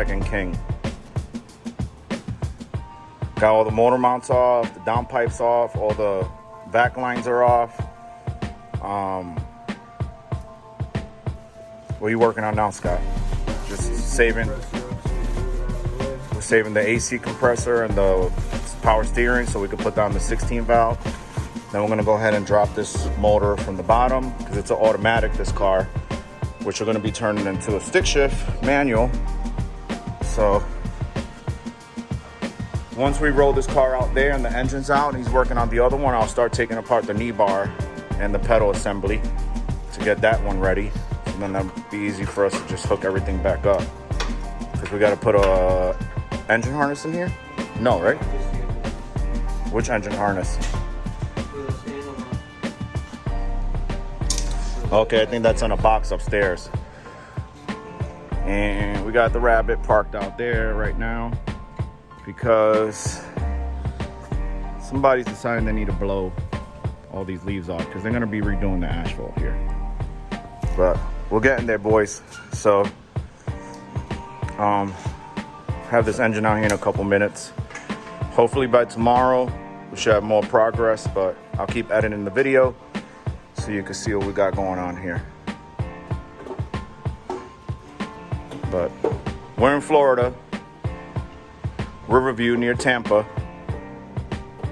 Volkswagen King. Got all the motor mounts off, the downpipes off, all the back lines are off. What are you working on now, Scott? Just saving. We're saving the AC compressor and the power steering so we can put down the 16 valve. Then we're gonna go ahead and drop this motor from the bottom because it's an automatic, this car, which we're gonna be turning into a stick shift manual. So once we roll this car out there and the engine's out and he's working on the other one, I'll start taking apart the knee bar and the pedal assembly to get that one ready. And then that'll be easy for us to just hook everything back up. Because we gotta put a engine harness in here? No, right? Which engine harness? Okay, I think that's on a box upstairs. And we got the Rabbit parked out there right now because somebody's deciding they need to blow all these leaves off because they're gonna be redoing the asphalt here. But we're getting there, boys. So have this engine out here in a couple minutes. Hopefully by tomorrow we should have more progress, but I'll keep editing the video so you can see what we got going on here. But we're in Florida, Riverview near Tampa.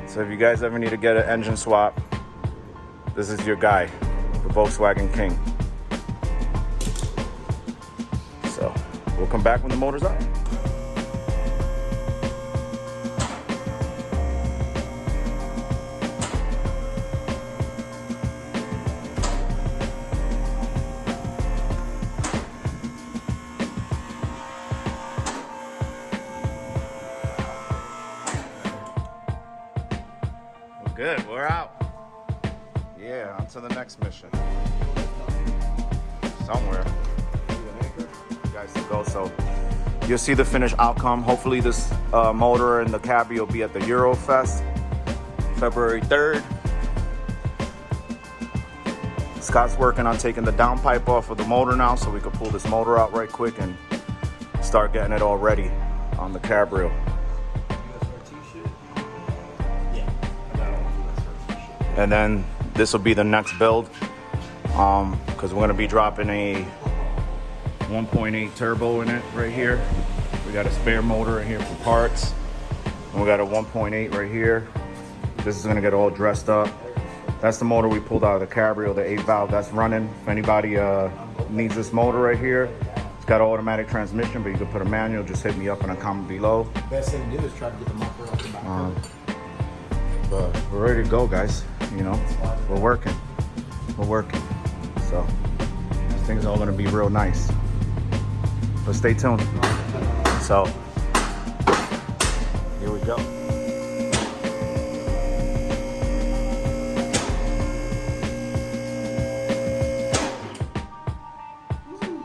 So if you guys ever need to get an engine swap, this is your guy, the Volkswagen King. So we'll come back when the motor's out. Good, we're out. Yeah, on to the next mission. Somewhere. You guys can go, so you'll see the finished outcome. Hopefully this motor and the cabby will be at the Eurofest, February 3rd. Scott's working on taking the downpipe off of the motor now so we can pull this motor out right quick and start getting it all ready on the cabrio. And then this will be the next build because we're going to be dropping a 1.8 turbo in it right here. We got a spare motor in here for parts. And we got a 1.8 right here. This is going to get all dressed up. That's the motor we pulled out of the cabrio, the 8 valve. That's running. If anybody needs this motor right here, it's got an automatic transmission, but you can put a manual. Just hit me up in a comment below. Best thing to do is try to get the muffler off the back. But we're ready to go, guys. You know, we're working. So this thing's all gonna be real nice. But stay tuned. So here we go.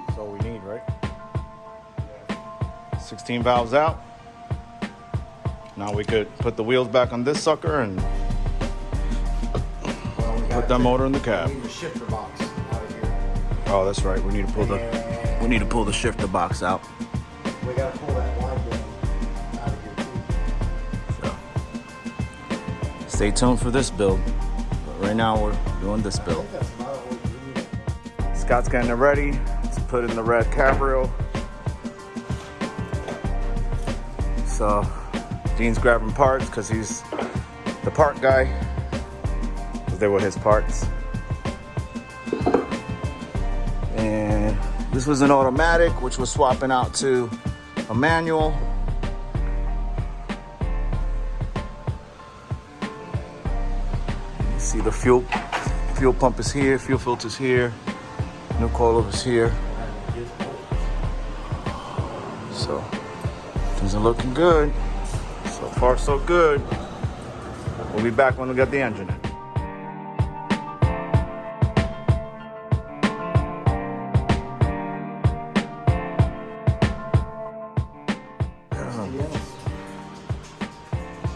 That's all we need, right? 16 valves out. Now we could put the wheels back on this sucker and put that motor in the cab. We need the shifter box out of here. Oh, that's right. We need to pull the shifter box out. We gotta pull that blind bin out of here too. So stay tuned for this build. But right now we're doing this build. Scott's getting it ready to put in the red cabrio. So Dean's grabbing parts because he's the part guy. Because they were his parts. And this was an automatic, which was swapping out to a manual. You see the fuel pump is here, fuel filter's here, new coilover's here. So things are looking good. So far, so good. We'll be back when we get the engine in.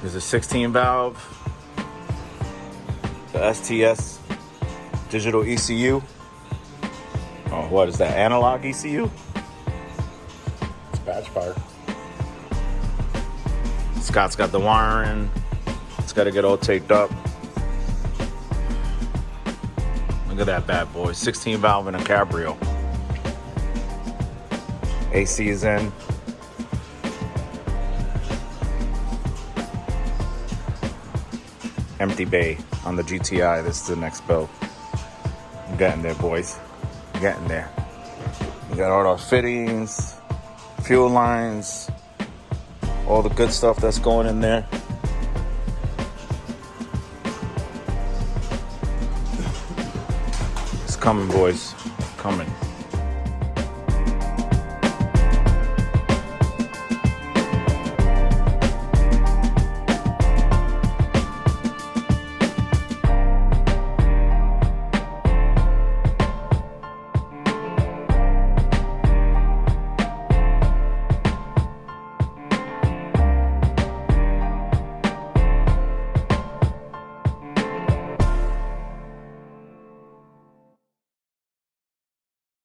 There's a 16 valve, the STS digital ECU. Oh, what is that? Analog ECU? It's batch part. Scott's got the wiring. It's got to get all taped up. Look at that bad boy. 16 valve and a cabrio. AC is in. Empty bay on the GTI. This is the next build. I'm getting there, boys. I'm getting there. We got all our fittings, fuel lines, all the good stuff that's going in there. It's coming, boys. Coming.